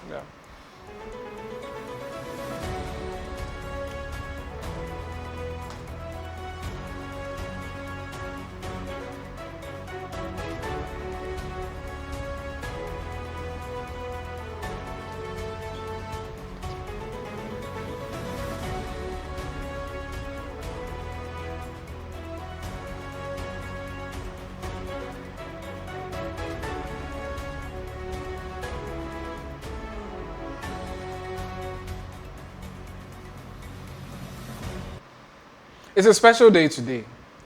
Yeah. It's a special day today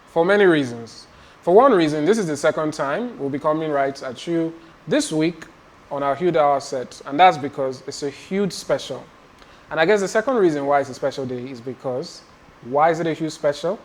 for many reasons. For one reason, this is the second time we'll be coming right at you this week on our Hude Hour set, and that's because it's a huge special. And I guess the second reason why it's a special day is because, why is it a huge special?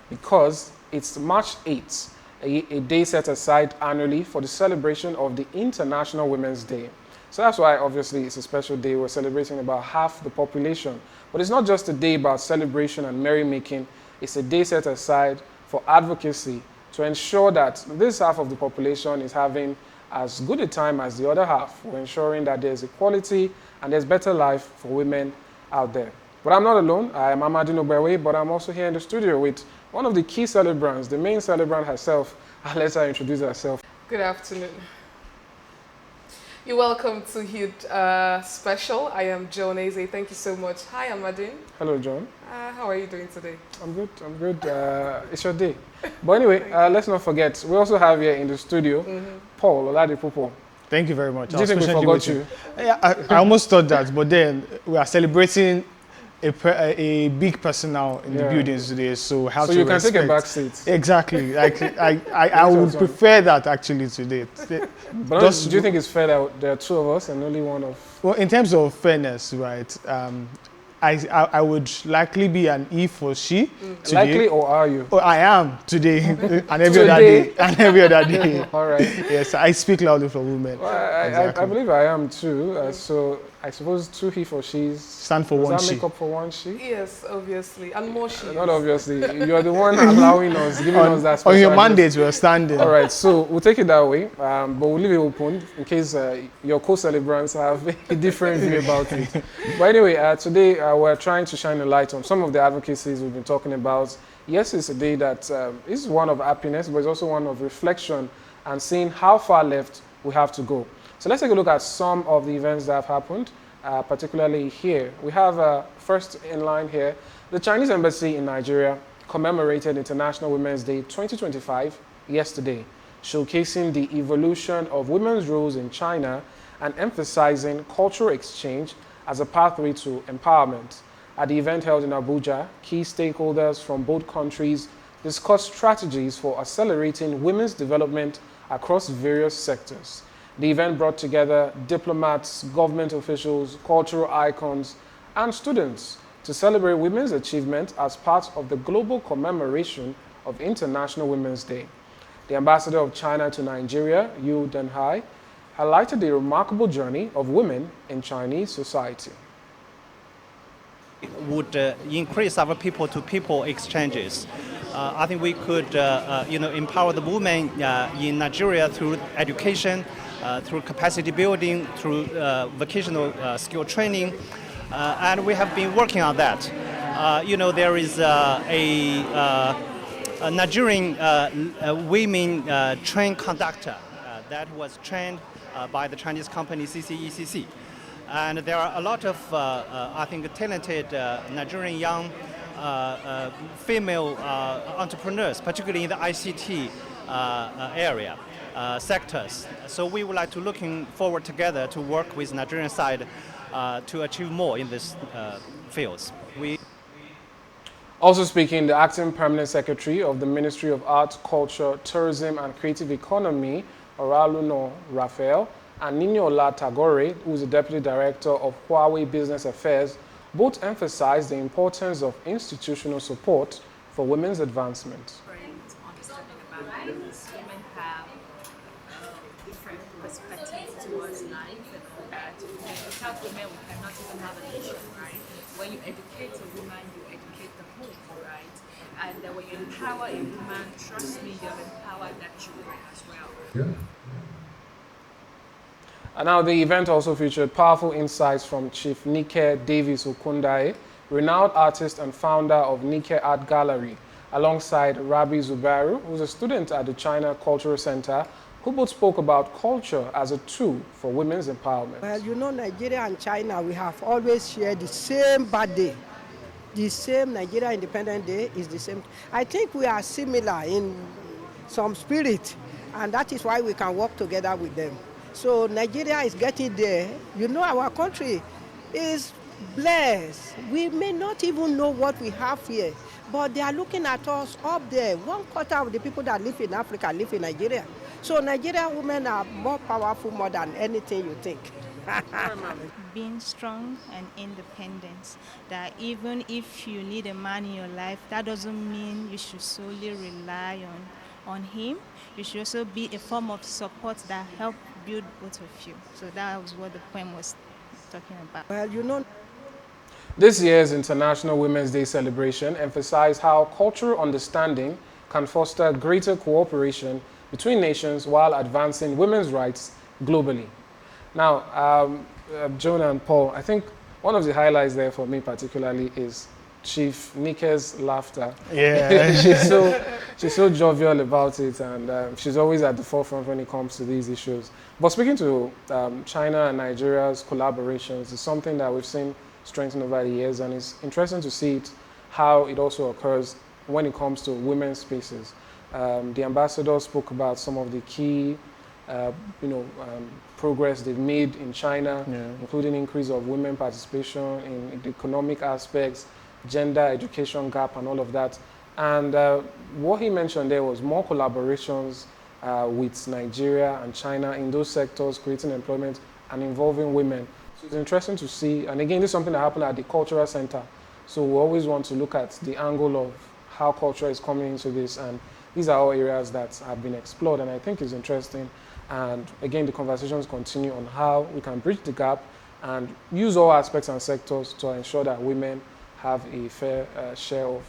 Because it's March 8th, a day set aside annually for the celebration of the International Women's Day. So that's why obviously it's a special day. We're celebrating about half the population. But it's not just a day about celebration and merrymaking. It's a day set aside for advocacy to ensure that this half of the population is having as good a time as the other half. We're ensuring that there's equality and there's better life for women out there. But I'm not alone. I am Amadino Bewe, but I'm also here in the studio with one of the key celebrants, the main celebrant herself. I'll let her introduce herself. Good afternoon. You're welcome to Hude Special. I am Joan Eze. Thank you so much. Hi, Amadine. Hello, John. How are you doing today? I'm good. It's your day. But anyway, let's not forget, we also have here in the studio Paul Oladipupo. Thank you very much. Do you think we forgot you? Yeah, I almost thought that, but then we are celebrating a big person now in the buildings today, so how so to you can respect. take a back seat. Exactly. Like I would prefer that actually today. But do you think it's fair that there are two of us and only one of? Well, in terms of fairness, right? I would likely be an E for she today. Likely, or are you? Oh, I am today and every Today? other day and every other day. All right. Yes, I speak loudly for women. Well, Exactly. I believe I am too. So I suppose two he for she's Stand for does one that she. make up for one she? Yes, obviously. And more she. Not obviously. You're the one allowing us, giving us that special On your address. mandate, we are standing. All right, so we'll take it that way, but we'll leave it open in case your co-celebrants have a different view about it. But anyway, today we're trying to shine a light on some of the advocacies we've been talking about. Yes, it's a day that is one of happiness, but it's also one of reflection and seeing how far left we have to go. So let's take a look at some of the events that have happened, particularly here. We have first in line here, the Chinese Embassy in Nigeria commemorated International Women's Day 2025 yesterday, showcasing the evolution of women's roles in China and emphasizing cultural exchange as a pathway to empowerment. At the event held in Abuja, key stakeholders from both countries discussed strategies for accelerating women's development across various sectors. The event brought together diplomats, government officials, cultural icons, and students to celebrate women's achievement as part of the global commemoration of International Women's Day. The Ambassador of China to Nigeria, Yu Dunhai, highlighted the remarkable journey of women in Chinese society. Would increase our people-to-people exchanges. I think we could, empower the women in Nigeria through education, through capacity building, through vocational skill training, and we have been working on that. There is a Nigerian women train conductor that was trained by the Chinese company CCECC. And there are a lot of, talented Nigerian young female entrepreneurs, particularly in the ICT area, sectors. So we would like to looking forward together to work with Nigerian side to achieve more in these fields. Also speaking, the acting permanent secretary of the Ministry of Arts, Culture, Tourism and Creative Economy, Oraluno Raphael, and Niniola Tagore, who is the Deputy Director of Huawei Business Affairs, both emphasized the importance of institutional support for women's advancement. Understanding about this, women have different perspectives towards life and all that. Without women, we cannot even have a nation, right? When you educate a woman, you educate the home, right? And when you empower a woman, trust me, you've empowered that children as well. And now the event also featured powerful insights from Chief Nike Davis Okundaye, renowned artist and founder of Nike Art Gallery, alongside Rabi Zubairu, who's a student at the China Cultural Center, who both spoke about culture as a tool for women's empowerment. Well, you know, Nigeria and China, we have always shared the same birthday. The same Nigeria Independence Day is the same. I think we are similar in some spirit, and that is why we can work together with them. So Nigeria is getting there. You know, our country is blessed. We may not even know what we have here, but they are looking at us up there. 1/4 of the people that live in Africa live in Nigeria. So Nigerian women are more powerful more than anything you think. Being strong and independent, that even if you need a man in your life, that doesn't mean you should solely rely on him. You should also be a form of support that help build both of you. So that was what the poem was talking about. Well, you know, This year's International Women's Day celebration emphasized how cultural understanding can foster greater cooperation between nations while advancing women's rights globally. Now, Jonah and Paul, I think one of the highlights there for me particularly is Chief Nike's laughter. Yeah. she's so jovial about it, and she's always at the forefront when it comes to these issues. But speaking to China and Nigeria's collaborations is something that we've seen strengthen over the years, and it's interesting to see it, how it also occurs when it comes to women's spaces. The ambassador spoke about some of the key progress they've made in China, including increase of women participation in the economic aspects, gender education gap, and all of that. And what he mentioned there was more collaborations with Nigeria and China in those sectors, creating employment and involving women. So it's interesting to see, and again, this is something that happened at the Cultural Center. So we always want to look at the angle of how culture is coming into this, and these are all areas that have been explored, and I think it's interesting. And again, the conversations continue on how we can bridge the gap and use all aspects and sectors to ensure that women have a fair share of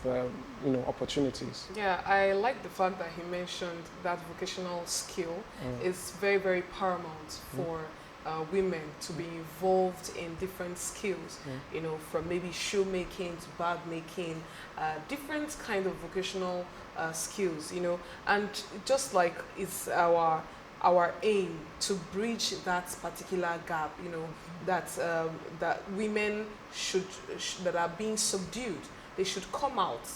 opportunities. Yeah, I like the fact that he mentioned that vocational skill is very, very paramount for women to be involved in different skills, from maybe shoemaking to bag making, different kind of vocational skills, and just like it's our aim to bridge that particular gap, that women that are being subdued, they should come out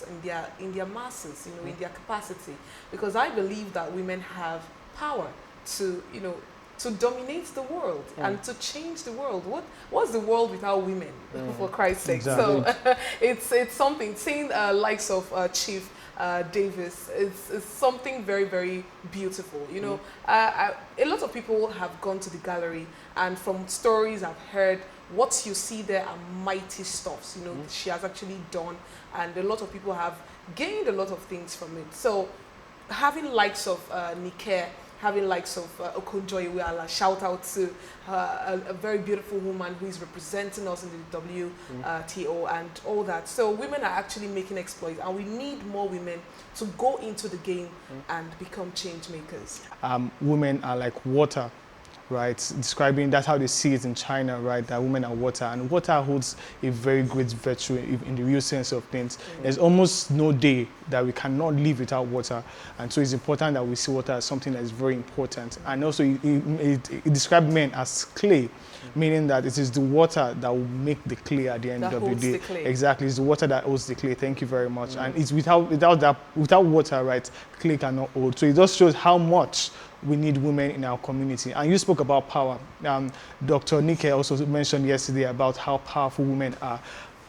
in their masses, in their capacity, because I believe that women have power to dominate the world and to change the world. What's the world without women, for Christ's sake? Exactly. So it's something. Seeing likes of Chief Davis is something very, very beautiful. A lot of people have gone to the gallery, and from stories I've heard, what you see there are mighty stuffs. She has actually done, and a lot of people have gained a lot of things from it. So having likes of Nike, having likes of Okonjo-Iweala, shout out to a very beautiful woman who is representing us in the WTO and all that. So women are actually making exploits, and we need more women to go into the game and become change makers. Women are like water, right? Describing, that's how they see it in China, right? That women are water, and water holds a very great virtue in the real sense of things. There's almost no day that we cannot live without water, and so it's important that we see water as something that is very important. And also, it described men as clay, meaning that it is the water that will make the clay at the end of the day. Exactly, it's the water that holds the clay. Thank you very much. And it's without water, right? Clay cannot hold. So it just shows how much we need women in our community. And you spoke about power. Dr. Nike also mentioned yesterday about how powerful women are.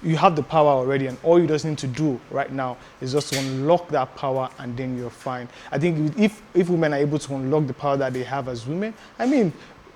You have the power already, and all you just need to do right now is just to unlock that power, and then you're fine. I think if women are able to unlock the power that they have as women, I mean,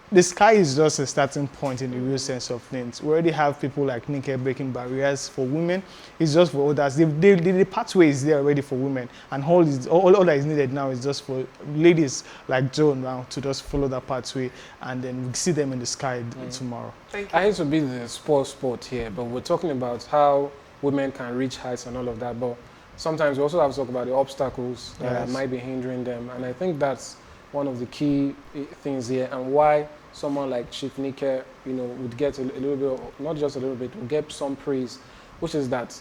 the sky is just a starting point in the real sense of things. We already have people like Nike breaking barriers for women. It's just for others. The pathway is there already for women, and all that is needed now is just for ladies like Joan now to just follow that pathway, and then we see them in the sky tomorrow. Thank you. I hate to be the sport here, but we're talking about how women can reach heights and all of that, but sometimes we also have to talk about the obstacles that might be hindering them, and I think that's one of the key things here, and why someone like Chief Nike, would get a little bit, not just a little bit, would get some praise, which is that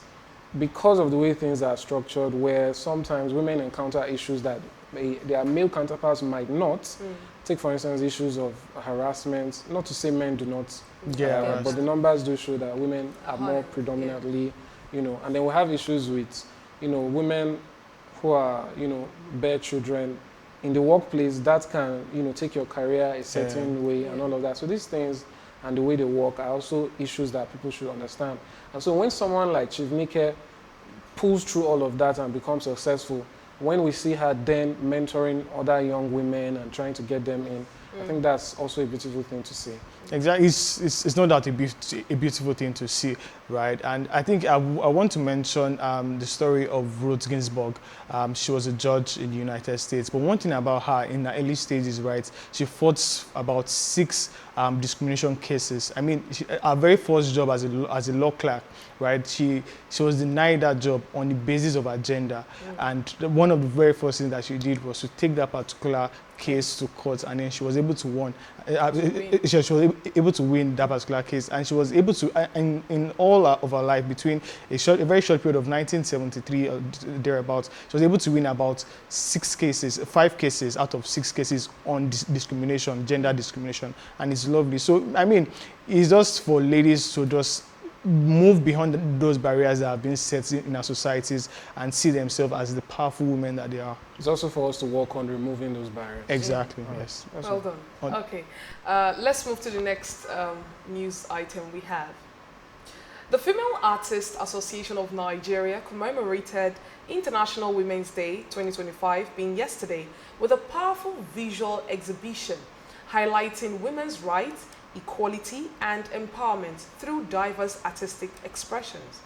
because of the way things are structured, where sometimes women encounter issues that their male counterparts might not. Take, for instance, issues of harassment. Not to say men do not, but the numbers do show that women are more predominantly, and then we have issues with, women who are, bear children in the workplace. That can, take your career a certain way and all of that. So these things and the way they work are also issues that people should understand. And so when someone like Chief Nike pulls through all of that and becomes successful, when we see her then mentoring other young women and trying to get them in, I think that's also a beautiful thing to see. Exactly, it's no doubt a beautiful thing to see, right? And I think I want to mention the story of Ruth Ginsburg. She was a judge in the United States, but one thing about her in the early stages, right? She fought about 6 discrimination cases. I mean, her very first job as a law clerk, right? She was denied that job on the basis of her gender, and one of the very first things that she did was to take that particular case to court, and then she was able to win. She was able to win that particular case, and she was able to, in all of her life, between a very short period of 1973 or thereabouts, she was able to win about 5 cases out of 6 cases on discrimination, gender discrimination, and it's lovely. So I mean, it's just for ladies to just move beyond those barriers that have been set in our societies and see themselves as the powerful women that they are. It's also for us to work on removing those barriers. Exactly, yes. Well done. Okay, let's move to the next news item we have. The Female Artists Association of Nigeria commemorated International Women's Day 2025 being yesterday with a powerful visual exhibition highlighting women's rights, equality and empowerment through diverse artistic expressions.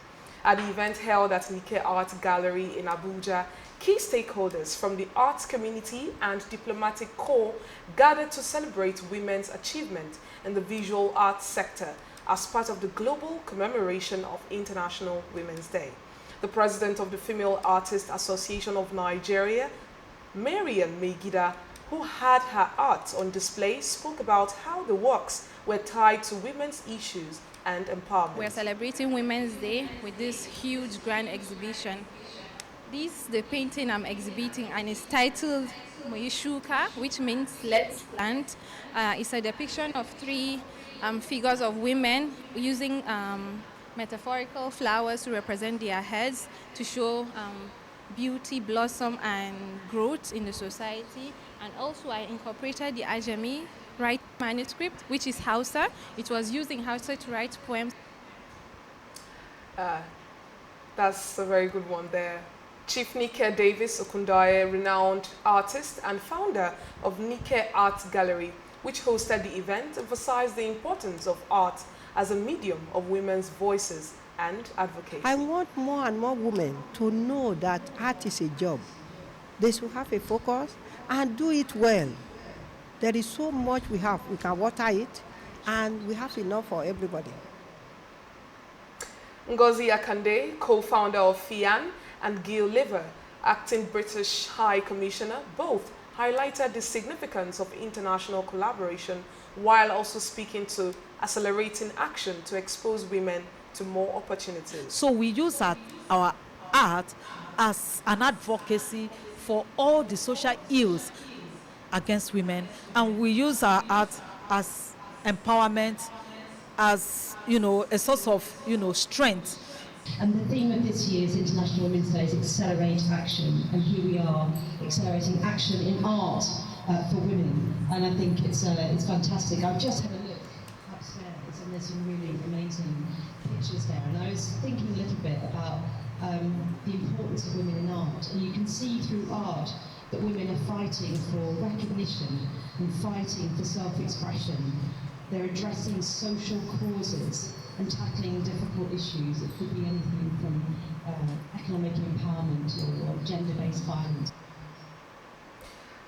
At the event held at Nike Art Gallery in Abuja, key stakeholders from the arts community and diplomatic corps gathered to celebrate women's achievement in the visual arts sector as part of the global commemoration of International Women's Day. The president of the Female Artists Association of Nigeria, Mariam Megida, who had her art on display, spoke about how the works were tied to women's issues and empowerment. We're celebrating Women's Day with this huge grand exhibition. This is the painting I'm exhibiting, and it's titled Moishuka, which means let's plant. It's a depiction of 3 figures of women using metaphorical flowers to represent their heads to show beauty, blossom, and growth in the society. And also I incorporated the Ajami write manuscript, which is Hausa. It was used in Hausa to write poems. That's a very good one there. Chief Nike Davis Okundaye, renowned artist and founder of Nike Art Gallery, which hosted the event, emphasized the importance of art as a medium of women's voices and advocacy. I want more and more women to know that art is a job. They should have a focus and do it well. There is so much we have. We can water it, and we have enough for everybody. Ngozi Akande, co-founder of FIAN, and Gil Liver, acting British High Commissioner, both highlighted the significance of international collaboration while also speaking to accelerating action to expose women to more opportunities. So we use our art as an advocacy for all the social ills against women, and we use our art as empowerment, as a source of strength. And the theme of this year's International Women's Day is Accelerate Action, and here we are accelerating action in art for women, and I think it's fantastic. I've just had a look upstairs and there's some really amazing pictures there, and I was thinking a little bit about the importance of women in art, and you can see through art that women are fighting for recognition and fighting for self-expression. They're addressing social causes and tackling difficult issues. It could be anything from economic empowerment or gender-based violence.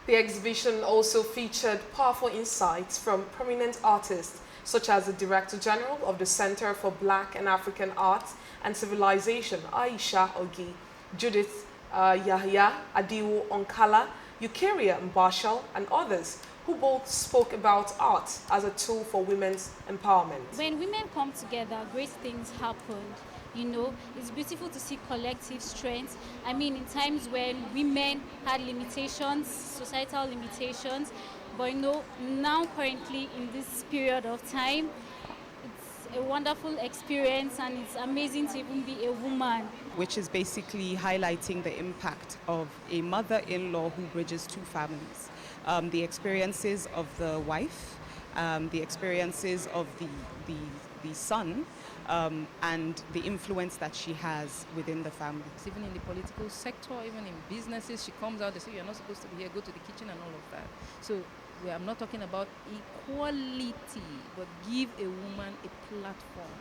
The exhibition also featured powerful insights from prominent artists such as the Director General of the Center for Black and African Arts and Civilization, Aisha Ogi, Judith Yahya, Adiwu Onkala, Eukaria Mbashal, and others who both spoke about art as a tool for women's empowerment. When women come together, great things happen. You know, it's beautiful to see collective strength. I mean, in times when women had limitations, societal limitations, but you know, now currently in this period of time, it's a wonderful experience and it's amazing to even be a woman. Which is basically highlighting the impact of a mother-in-law who bridges two families. The experiences of the wife, the experiences of the son, and the influence that she has within the family. Even in the political sector, even in businesses, she comes out, they say, you're not supposed to be here, go to the kitchen and all of that. So I'm not talking about equality, but give a woman a platform.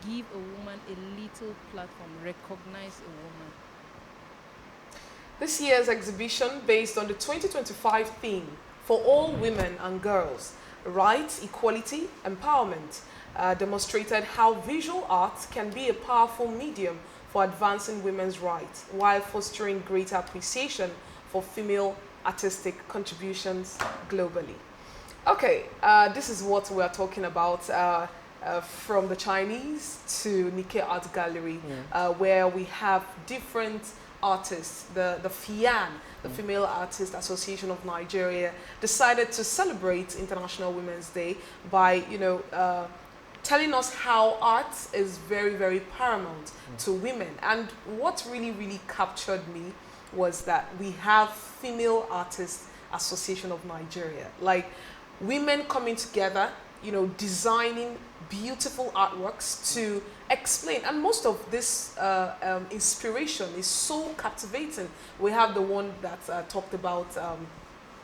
Give a woman a little platform. Recognize a woman. This year's exhibition, based on the 2025 theme for all women and girls, rights, equality, empowerment, demonstrated how visual art can be a powerful medium for advancing women's rights while fostering greater appreciation for female artistic contributions globally. Okay, this is what we are talking about. From the Chinese to Nikkei Art Gallery, where we have different artists. The FIAN, the Female Artists Association of Nigeria, decided to celebrate International Women's Day by, telling us how art is very, very paramount to women. And what really, really captured me was that we have Female Artists Association of Nigeria, like women coming together, designing beautiful artworks to explain. And most of this inspiration is so captivating. We have the one that talked about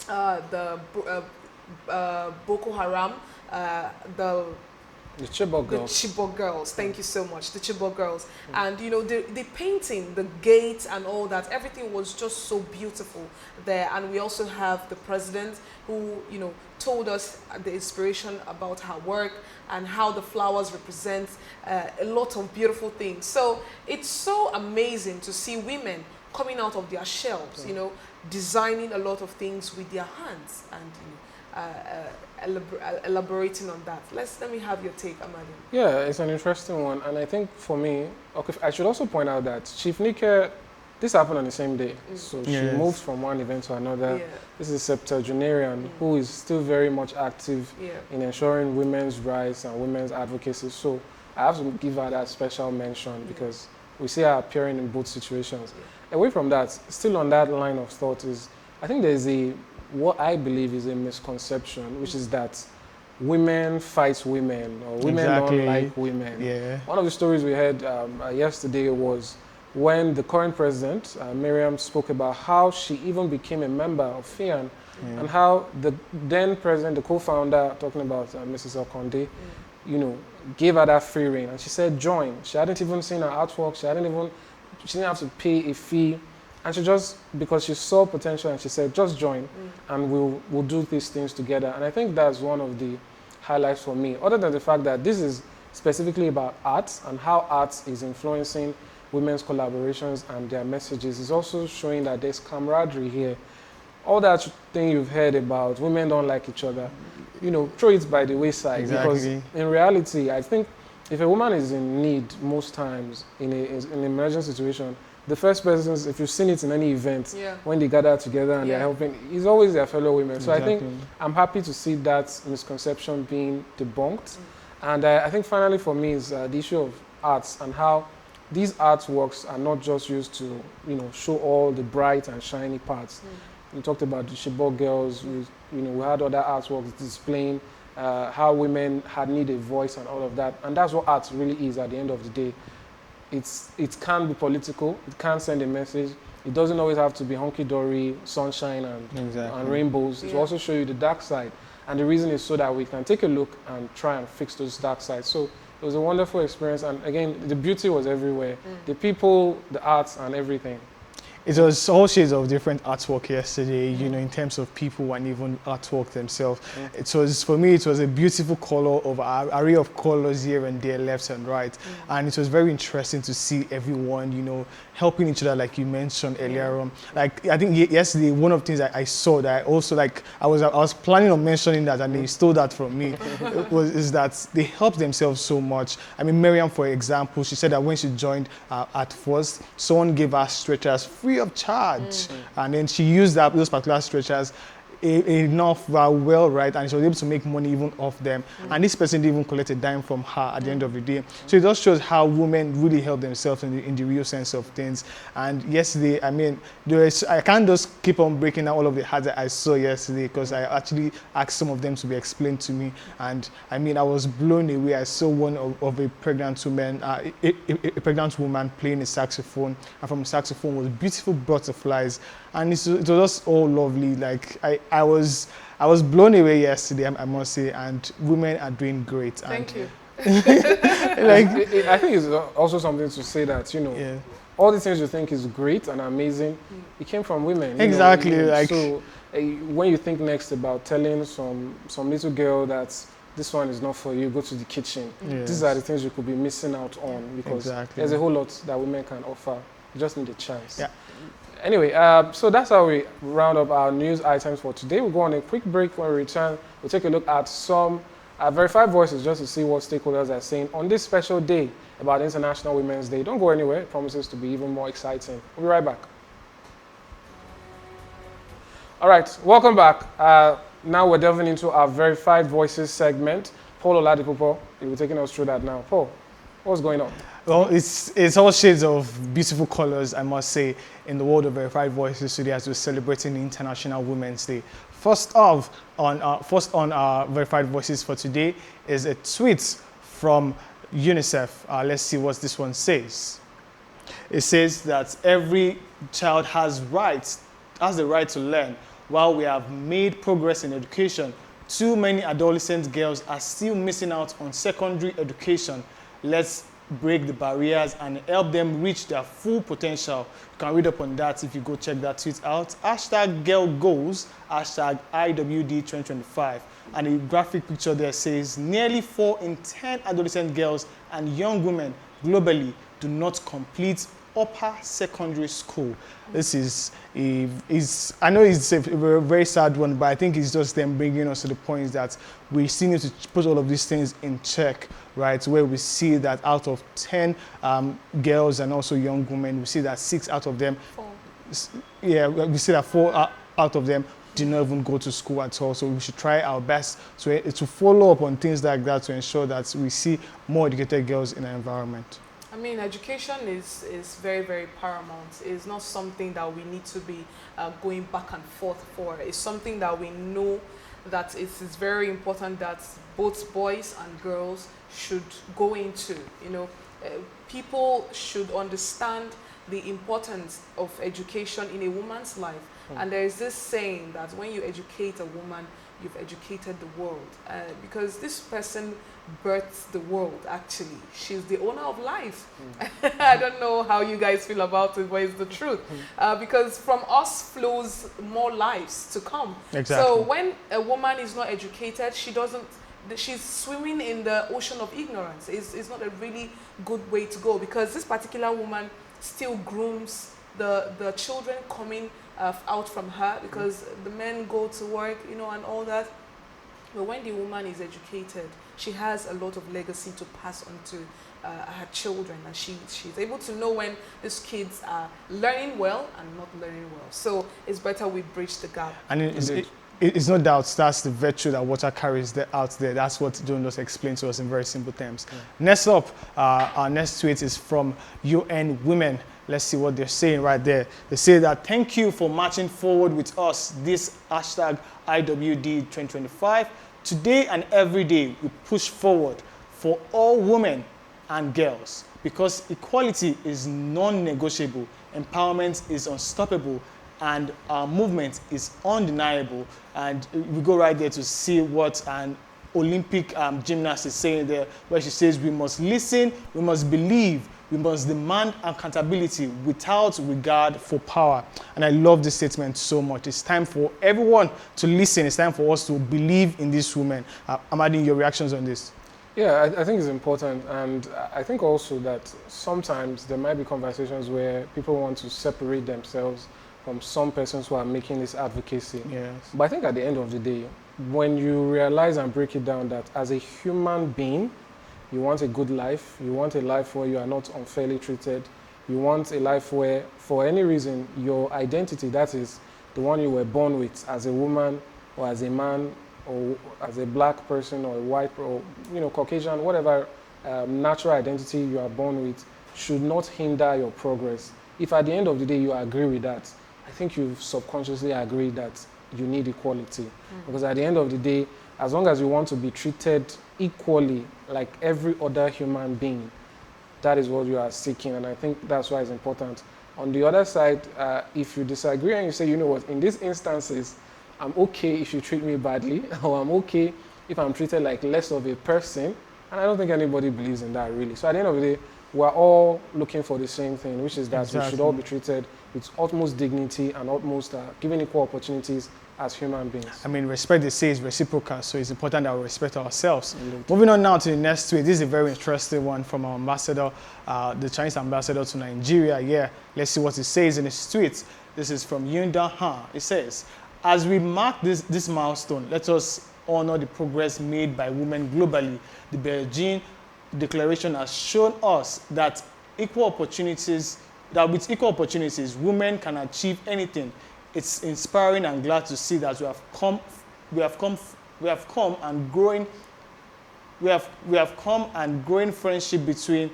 the Boko Haram, the Chibok girls. The Chibok girls, thank you so much, the Chibok girls. And the painting, the gate and all that, everything was just so beautiful there. And we also have the president who, told us the inspiration about her work and how the flowers represent a lot of beautiful things. So it's so amazing to see women coming out of their shells, designing a lot of things with their hands and elaborating on that. Let me have your take, Amadi. Yeah, it's an interesting one, and I think for me, okay, I should also point out that Chief Nikkei, this happened on the same day, so she moved from one event to another. This is a septuagenarian who is still very much active in ensuring women's rights and women's advocacy. So I have to give her that special mention because we see her appearing in both situations. Away from that, still on that line of thought is, I think there's what I believe is a misconception, which is that women fight women or women don't like women. Yeah. One of the stories we heard yesterday was when the current president, Miriam, spoke about how she even became a member of FIAN and how the then president, the co-founder, talking about Mrs. Okonde, gave her that free rein. And she said, join. She hadn't even seen her artwork. She didn't have to pay a fee. And she just, because she saw potential and she said, just join and we'll do these things together. And I think that's one of the highlights for me, other than the fact that this is specifically about art and how art is influencing women's collaborations and their messages. Is also showing that there's camaraderie here. All that thing you've heard about women don't like each other, throw it by the wayside. Because in reality, I think if a woman is in need most times in an emergency situation, the first person, if you've seen it in any event, when they gather together and they're helping, it's always their fellow women. So I think I'm happy to see that misconception being debunked. And I think finally for me is the issue of arts and how these artworks are not just used to, show all the bright and shiny parts. We talked about the Chibok girls. We had other artworks displaying how women had need a voice and all of that. And that's what art really is at the end of the day. It can be political. It can send a message. It doesn't always have to be hunky-dory, sunshine and rainbows. It will also show you the dark side. And the reason is so that we can take a look and try and fix those dark sides. So it was a wonderful experience. And again, the beauty was everywhere. The people, the arts, and everything. It was all shades of different artwork yesterday, you know, in terms of people and even artwork themselves. It was, for me, it was a beautiful color of an array of colors here and there, left and right. And it was very interesting to see everyone, you know, helping each other, like you mentioned earlier on. Like, I think yesterday, one of the things that I saw that I also, like, I was planning on mentioning that, and they stole that from me, is that they helped themselves so much. I mean, Miriam, for example, she said that when she joined at first, someone gave her stretchers free of charge, and then she used those particular stretchers enough well, right, and she was able to make money even off them, and this person didn't even collect a dime from her at the end of the day. So it just shows how women really help themselves in the real sense of things. And yesterday, I mean, I can't just keep on breaking down all of the hearts that I saw yesterday, because I actually asked some of them to be explained to me, and I mean, I was blown away. I saw one of a pregnant woman, a pregnant woman playing a saxophone, and from the saxophone was beautiful butterflies, and it was just all lovely. Like, I was blown away yesterday, I must say, and women are doing great. Thank you. Like, I think it's also something to say that, you know, all the things you think is great and amazing, it came from women. Exactly. You know, like, so when you think next about telling some little girl that this one is not for you, go to the kitchen. Yes. These are the things you could be missing out on, because there's a whole lot that women can offer. You just need a chance. Yeah. Anyway, so that's how we round up our news items for today. We'll go on a quick break. When we return, we'll take a look at some verified voices just to see what stakeholders are saying on this special day about International Women's Day. Don't go anywhere. It promises to be even more exciting. We'll be right back. All right, welcome back. Now we're delving into our verified voices segment. Paul Oladipupo, you'll be taking us through that now. Paul, what's going on? Well, it's all shades of beautiful colors, I must say, in the world of verified voices today as we're celebrating International Women's Day. First on our verified voices for today is a tweet from UNICEF. Let's see what this one says. It says that every child has the right to learn. While we have made progress in education, too many adolescent girls are still missing out on secondary education. Let's break the barriers and help them reach their full potential. You can read up on that if you go check that tweet out. #GirlGoals, #IWD2025. And the graphic picture there says nearly 4 in 10 adolescent girls and young women globally do not complete upper secondary school. This is I know it's a very sad one, but I think it's just them bringing us to the point that we still need to put all of these things in check, right? Where we see that out of 10 girls and also young women, we see that 6 out of them, we see that 4 out of them do not even go to school at all. So we should try our best to follow up on things like that to ensure that we see more educated girls in our environment. I mean, education is very, very paramount. It's not something that we need to be going back and forth for. It's something that we know that it is very important that both boys and girls should go into. You know, people should understand the importance of education in a woman's life. And there is this saying that when you educate a woman, you've educated the world. Because this person birthed the world, actually. She's the owner of life. I don't know how you guys feel about it, but it's the truth. Because from us flows more lives to come. Exactly. So when a woman is not educated, she's swimming in the ocean of ignorance. It's not a really good way to go, because this particular woman still grooms the children coming out from her, because the men go to work, you know, and all that. But when the woman is educated, she has a lot of legacy to pass on to her children, and she's able to know when these kids are learning well and not learning well. So it's better we bridge the gap. And it's no doubt that's the virtue that water carries out there. That's what John just explained to us in very simple terms. Next up, our next tweet is from UN Women. Let's see what they're saying right there. They say that thank you for marching forward with us. This #IWD2025. Today and every day we push forward for all women and girls, because equality is non-negotiable, empowerment is unstoppable, and our movement is undeniable. And we go right there to see what Olympic gymnast is saying there, where she says we must listen, we must believe, we must demand accountability without regard for power. And I love this statement so much. It's time for everyone to listen. It's time for us to believe in these women. I'm adding your reactions on this. Yeah, I think it's important, and I think also that sometimes there might be conversations where people want to separate themselves from some persons who are making this advocacy. Yes. But I think at the end of the day, when you realize and break it down that as a human being, you want a good life, you want a life where you are not unfairly treated, you want a life where, for any reason, your identity, that is the one you were born with as a woman or as a man, or as a black person or a white or Caucasian, whatever natural identity you are born with, should not hinder your progress. If at the end of the day you agree with that, I think you've subconsciously agreed that you need equality. Because at the end of the day, as long as you want to be treated equally like every other human being, that is what you are seeking, and I think that's why it's important. On the other side, if you disagree and you say, you know what, in these instances, I'm okay if you treat me badly, or I'm okay if I'm treated like less of a person. And I don't think anybody believes in that, really. So at the end of the day, we're all looking for the same thing, which is that we should all be treated with utmost dignity and utmost given equal opportunities as human beings. I mean, respect, they say, is reciprocal, so it's important that we respect ourselves. Moving on now to the next tweet. This is a very interesting one from our ambassador, the Chinese ambassador to Nigeria. Yeah, let's see what he says in his tweet. This is from Yu Dunhai. It says, as we mark this milestone, let us honor the progress made by women globally. The Beijing Declaration has shown us that with equal opportunities, women can achieve anything. It's inspiring and glad to see that we have come and growing friendship between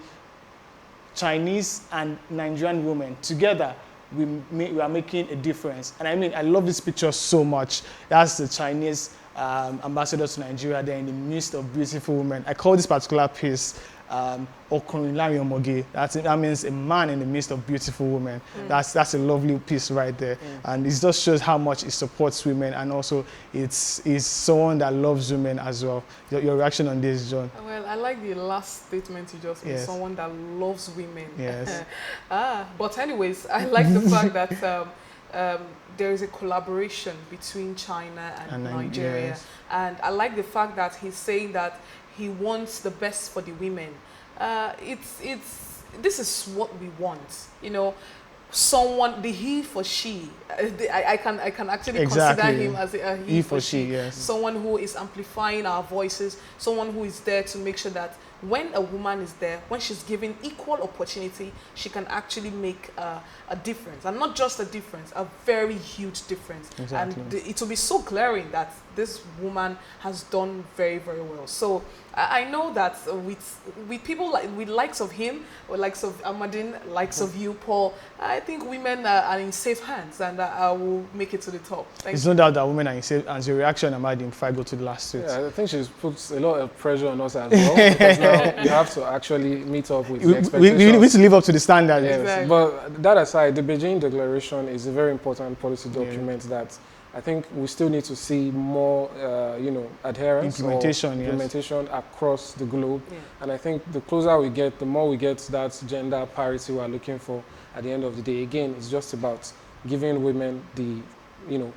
Chinese and Nigerian women. Together, we are making a difference. And I mean, I love this picture so much. That's the Chinese ambassador to Nigeria there in the midst of beautiful women. I call this particular piece Okunrinlari Omoge. That means a man in the midst of beautiful women. That's a lovely piece right there. And it just shows how much it supports women, and also it's someone that loves women as well. Your reaction on this, John? Well, I like the last statement you just made, someone that loves women. Yes. But anyways, I like the fact that there is a collaboration between China and Nigeria. Yes. And I like the fact that he's saying that he wants the best for the women. This is what we want, someone, the he for she. I can actually consider him as a he for she. Yes. Someone who is amplifying our voices, someone who is there to make sure that when a woman is there, when she's given equal opportunity, she can actually make a difference. And not just a difference, a very huge difference. Exactly. And it will be so glaring that this woman has done very, very well. So I know that with people with likes of him, or likes of Amadine, likes of you, Paul, I think women are in safe hands, and I will make it to the top. It's no doubt that women are in safe hands. Your reaction, Amadine, if I go to the last tweet? Yeah, I think she's put a lot of pressure on us as well, because now you have to actually meet up with the expectations. We need to live up to the standard. Yes, exactly. But that aside, the Beijing Declaration is a very important policy document that I think we still need to see more, adherence implementation across the globe. Yeah. And I think the closer we get, the more we get that gender parity we are looking for at the end of the day. Again, it's just about giving women the,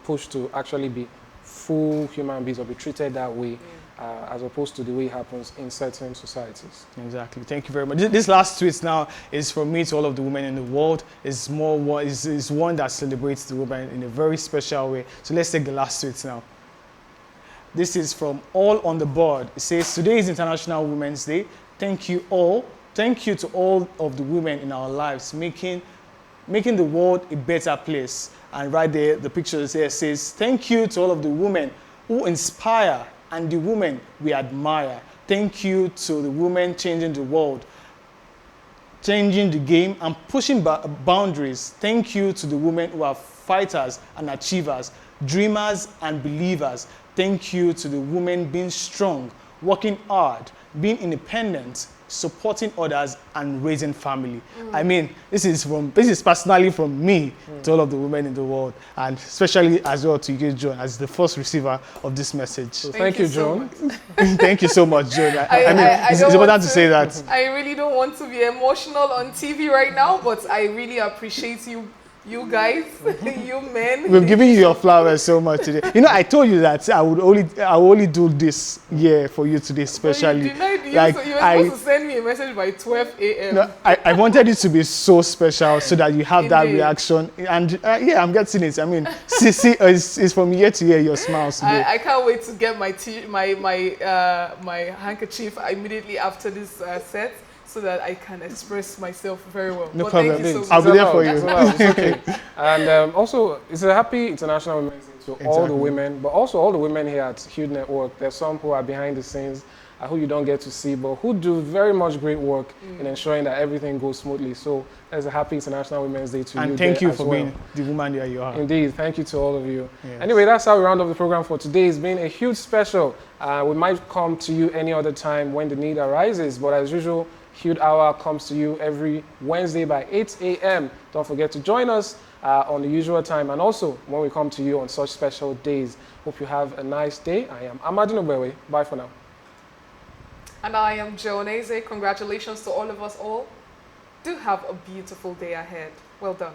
push to actually be full human beings or be treated that way. As opposed to the way it happens in certain societies. Exactly. Thank you very much. This last tweet now is from me to all of the women in the world. It's one that celebrates the women in a very special way. So let's take the last tweet now. This is from All on the Board. It says, today is International Women's Day. Thank you all. Thank you to all of the women in our lives, making the world a better place. And right there, the picture there says, thank you to all of the women who inspire and the women we admire. Thank you to the women changing the world, changing the game and pushing boundaries. Thank you to the women who are fighters and achievers, dreamers and believers. Thank you to the women being strong, working hard, being independent, supporting others, and raising family. I mean, this is personally from me to all of the women in the world, and especially as well to you, Joan, as the first receiver of this message. So thank you, Joan. Thank you so much, Joan. I mean, it's don't important want to say that. I really don't want to be emotional on TV right now, but I really appreciate you guys, you men. We've given you your flowers so much today. You know, I told you that I will only do this year for you today, especially. Like, so you were supposed to send me a message by 12 a.m. No, I wanted it to be so special so that you have that reaction. And yeah, I'm getting it. I mean, see, it's from year to year, your smiles today. I can't wait to get my handkerchief immediately after this set, so that I can express myself very well. No but problem. Thank you so I'll much. be there for you. It's okay. And also, it's a happy International Women's Day to all the women, but also all the women here at Hude Network. There's some who are behind the scenes, who you don't get to see, but who do very much great work in ensuring that everything goes smoothly. So there's a happy International Women's Day to you. And thank you for being the woman that you are. Indeed, thank you to all of you. Yes. Anyway, that's how we round up the program for today. It's been a huge special. We might come to you any other time when the need arises, but as usual, Hude Hour comes to you every Wednesday by 8 a.m. Don't forget to join us on the usual time, and also when we come to you on such special days. Hope you have a nice day. I am Amadou Nobewe. Bye for now. And I am Joanese. Congratulations to all of us all. Do have a beautiful day ahead. Well done.